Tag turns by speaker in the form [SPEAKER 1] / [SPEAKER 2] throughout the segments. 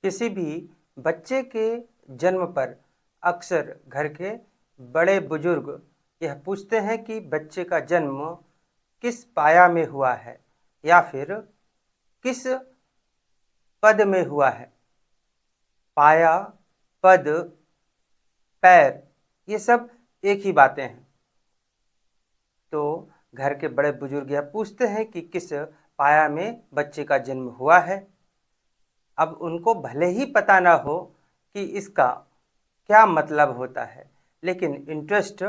[SPEAKER 1] किसी भी बच्चे के जन्म पर अक्सर घर के बड़े बुजुर्ग यह पूछते हैं कि बच्चे का जन्म किस पाया में हुआ है या फिर किस पद में हुआ है। पाया, पद, पैर, ये सब एक ही बातें हैं। तो घर के बड़े बुजुर्ग यह पूछते हैं कि किस पाया में बच्चे का जन्म हुआ है। अब उनको भले ही पता ना हो कि इसका क्या मतलब होता है, लेकिन इंटरेस्ट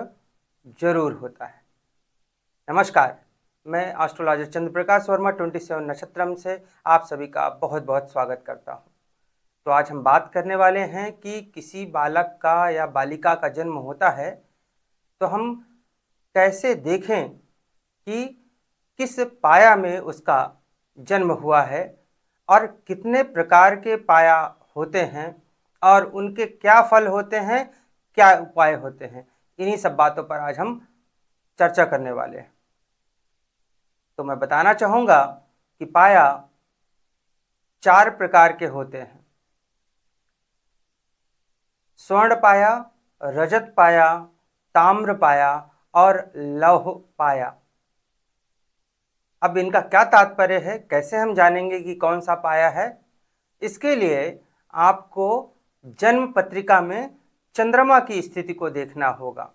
[SPEAKER 1] जरूर होता है। नमस्कार, मैं एस्ट्रोलॉजर चंद्र प्रकाश वर्मा 27 नक्षत्रम से आप सभी का बहुत बहुत स्वागत करता हूं। तो आज हम बात करने वाले हैं कि किसी बालक का या बालिका का जन्म होता है तो हम कैसे देखें कि किस पाया में उसका जन्म हुआ है और कितने प्रकार के पाया होते हैं और उनके क्या फल होते हैं, क्या उपाय होते हैं। इन्हीं सब बातों पर आज हम चर्चा करने वाले हैं। तो मैं बताना चाहूँगा कि पाया 4 प्रकार के होते हैं: स्वर्ण पाया, रजत पाया, ताम्र पाया और लौह पाया। अब इनका क्या तात्पर्य है, कैसे हम जानेंगे कि कौन सा पाया है? इसके लिए आपको जन्म पत्रिका में चंद्रमा की स्थिति को देखना होगा।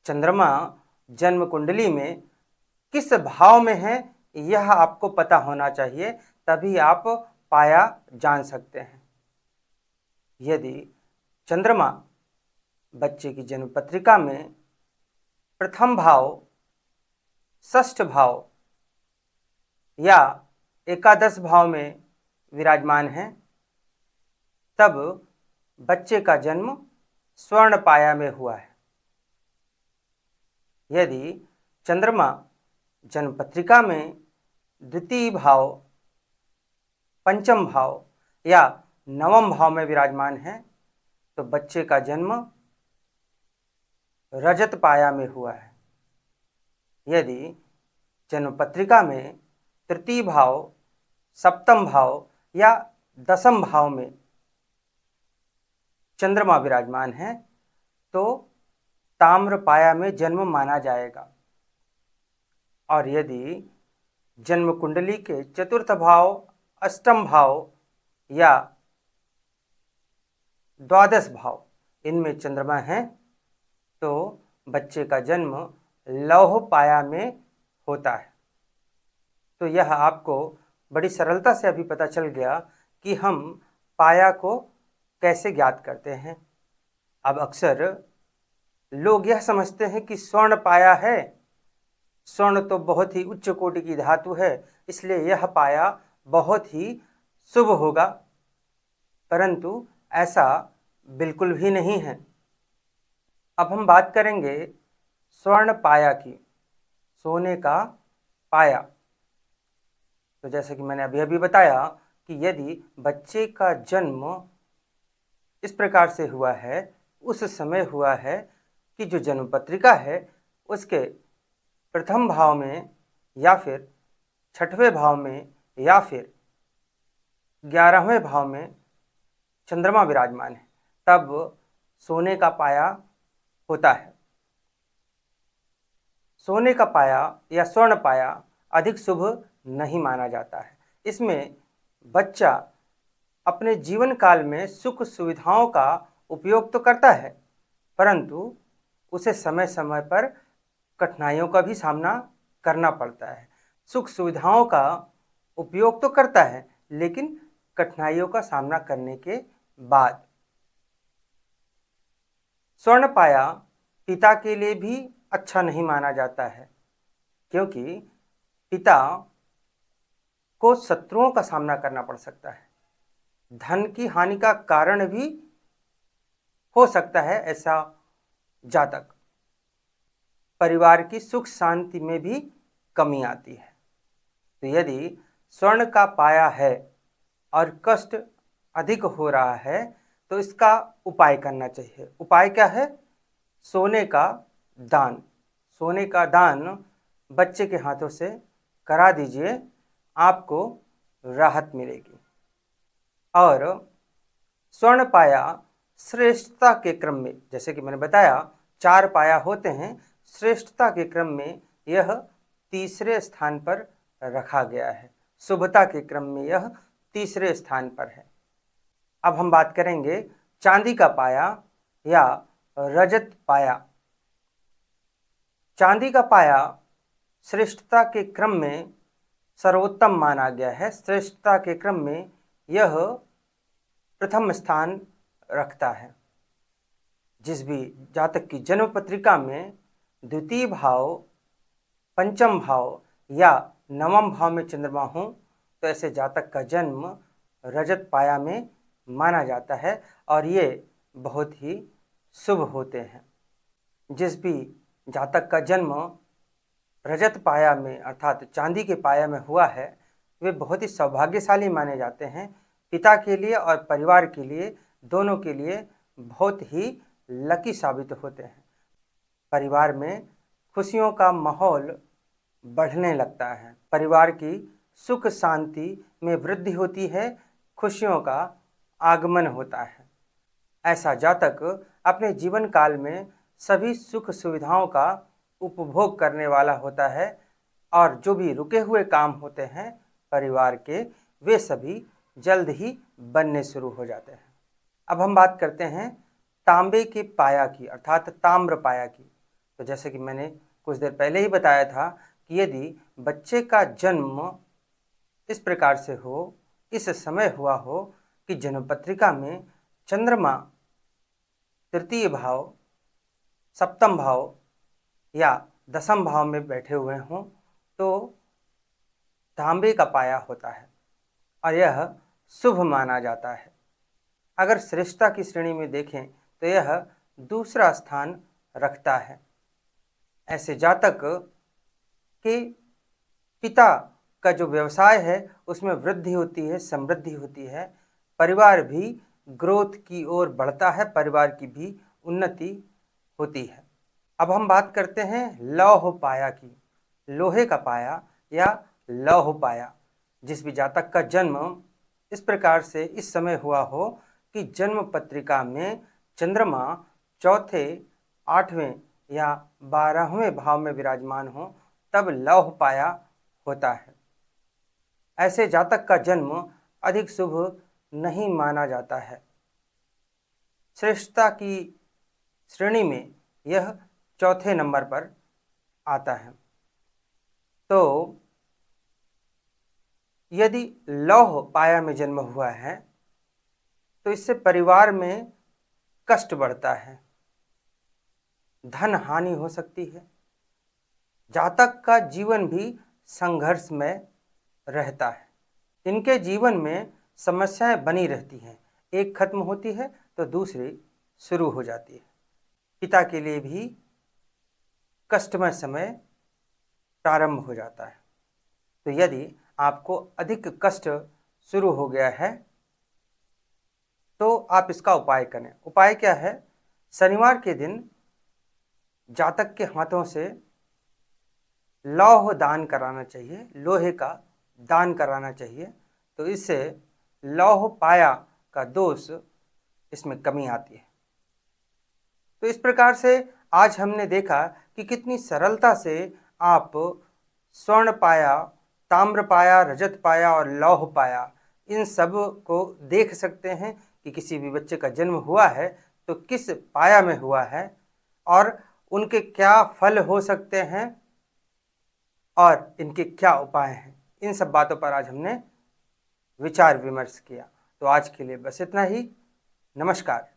[SPEAKER 1] चंद्रमा जन्म कुंडली में किस भाव में है यह आपको पता होना चाहिए, तभी आप पाया जान सकते हैं। यदि चंद्रमा बच्चे की जन्म पत्रिका में प्रथम भाव, षष्ठ भाव या एकादश भाव में विराजमान है, तब बच्चे का जन्म स्वर्ण पाया में हुआ है। यदि चंद्रमा जन्म पत्रिका में द्वितीय भाव, पंचम भाव या नवम भाव में विराजमान है, तो बच्चे का जन्म रजत पाया में हुआ है। यदि जन्म पत्रिका में तृतीय भाव, सप्तम भाव या दसम भाव में चंद्रमा विराजमान है, तो ताम्र पाया में जन्म माना जाएगा। और यदि जन्म कुंडली के चतुर्थ भाव, अष्टम भाव या द्वादश भाव इनमें चंद्रमा है, तो बच्चे का जन्म लौह पाया में होता है। तो यह आपको बड़ी सरलता से अभी पता चल गया कि हम पाया को कैसे ज्ञात करते हैं। अब अक्सर लोग यह समझते हैं कि स्वर्ण पाया है, स्वर्ण तो बहुत ही उच्च कोटि की धातु है, इसलिए यह पाया बहुत ही शुभ होगा, परंतु ऐसा बिल्कुल भी नहीं है। अब हम बात करेंगे स्वर्ण पाया की, सोने का पाया। तो जैसे कि मैंने अभी बताया कि यदि बच्चे का जन्म इस प्रकार से हुआ है, उस समय हुआ है कि जो जन्म पत्रिका है उसके प्रथम भाव में या फिर छठवें भाव में या फिर 11वें भाव में चंद्रमा विराजमान है, तब सोने का पाया होता है। सोने का पाया या स्वर्ण पाया अधिक शुभ नहीं माना जाता है। इसमें बच्चा अपने जीवन काल में सुख सुविधाओं का उपयोग तो करता है, परंतु उसे समय समय पर कठिनाइयों का भी सामना करना पड़ता है। सुख सुविधाओं का उपयोग तो करता है, लेकिन कठिनाइयों का सामना करने के बाद। स्वर्ण पाया पिता के लिए भी अच्छा नहीं माना जाता है, क्योंकि पिता को शत्रुओं का सामना करना पड़ सकता है, धन की हानि का कारण भी हो सकता है ऐसा जातक। परिवार की सुख शांति में भी कमी आती है। तो यदि स्वर्ण का पाया है और कष्ट अधिक हो रहा है, तो इसका उपाय करना चाहिए। उपाय क्या है? सोने का दान। सोने का दान बच्चे के हाथों से करा दीजिए, आपको राहत मिलेगी। और स्वर्ण पाया श्रेष्ठता के क्रम में, जैसे कि मैंने बताया 4 पाया होते हैं, श्रेष्ठता के क्रम में यह तीसरे स्थान पर रखा गया है। शुभता के क्रम में यह तीसरे स्थान पर है। अब हम बात करेंगे चांदी का पाया या रजत पाया। चांदी का पाया श्रेष्ठता के क्रम में सर्वोत्तम माना गया है। श्रेष्ठता के क्रम में यह प्रथम स्थान रखता है। जिस भी जातक की जन्म पत्रिका में द्वितीय भाव, पंचम भाव या नवम भाव में चंद्रमा हो तो ऐसे जातक का जन्म रजत पाया में माना जाता है और ये बहुत ही शुभ होते हैं। जिस भी जातक का जन्म रजत पाया में अर्थात चांदी के पाया में हुआ है वे बहुत ही सौभाग्यशाली माने जाते हैं। पिता के लिए और परिवार के लिए, दोनों के लिए बहुत ही लकी साबित होते हैं। परिवार में खुशियों का माहौल बढ़ने लगता है, परिवार की सुख शांति में वृद्धि होती है, खुशियों का आगमन होता है। ऐसा जातक अपने जीवन काल में सभी सुख सुविधाओं का उपभोग करने वाला होता है और जो भी रुके हुए काम होते हैं परिवार के, वे सभी जल्द ही बनने शुरू हो जाते हैं। अब हम बात करते हैं तांबे के पाया की अर्थात ताम्र पाया की। तो जैसे कि मैंने कुछ देर पहले ही बताया था कि यदि बच्चे का जन्म इस प्रकार से हो, इस समय हुआ हो कि जन्म पत्रिका में चंद्रमा तृतीय भाव, सप्तम भाव या दसम भाव में बैठे हुए हों तो तांबे का पाया होता है और यह शुभ माना जाता है। अगर श्रेष्ठता की श्रेणी में देखें तो यह दूसरा स्थान रखता है। ऐसे जातक के पिता का जो व्यवसाय है उसमें वृद्धि होती है, समृद्धि होती है, परिवार भी ग्रोथ की ओर बढ़ता है, परिवार की भी उन्नति होती है। अब हम बात करते हैं लौह पाया की, लोहे का पाया या लौह पाया। जिस भी जातक का जन्म इस प्रकार से इस समय हुआ हो कि जन्म पत्रिका में चंद्रमा चौथे, 8वें या 12वें भाव में विराजमान हो तब लौह पाया होता है। ऐसे जातक का जन्म अधिक शुभ नहीं माना जाता है। श्रेष्ठता की श्रेणी में यह चौथे नंबर पर आता है। तो यदि लौह पाया में जन्म हुआ है तो इससे परिवार में कष्ट बढ़ता है, धन हानि हो सकती है, जातक का जीवन भी संघर्षमय रहता है। इनके जीवन में समस्याएं बनी रहती हैं, एक खत्म होती है तो दूसरी शुरू हो जाती है। पिता के लिए भी कष्टमय समय प्रारंभ हो जाता है। तो यदि आपको अधिक कष्ट शुरू हो गया है तो आप इसका उपाय करें। उपाय क्या है? शनिवार के दिन जातक के हाथों से लौह दान कराना चाहिए, लोहे का दान कराना चाहिए, तो इससे लौह पाया का दोष इसमें कमी आती है। तो इस प्रकार से आज हमने देखा कि कितनी सरलता से आप स्वर्ण पाया, ताम्र पाया, रजत पाया और लौह पाया इन सब को देख सकते हैं कि किसी भी बच्चे का जन्म हुआ है तो किस पाया में हुआ है और उनके क्या फल हो सकते हैं और इनके क्या उपाय हैं। इन सब बातों पर आज हमने विचार विमर्श किया। तो आज के लिए बस इतना ही। नमस्कार।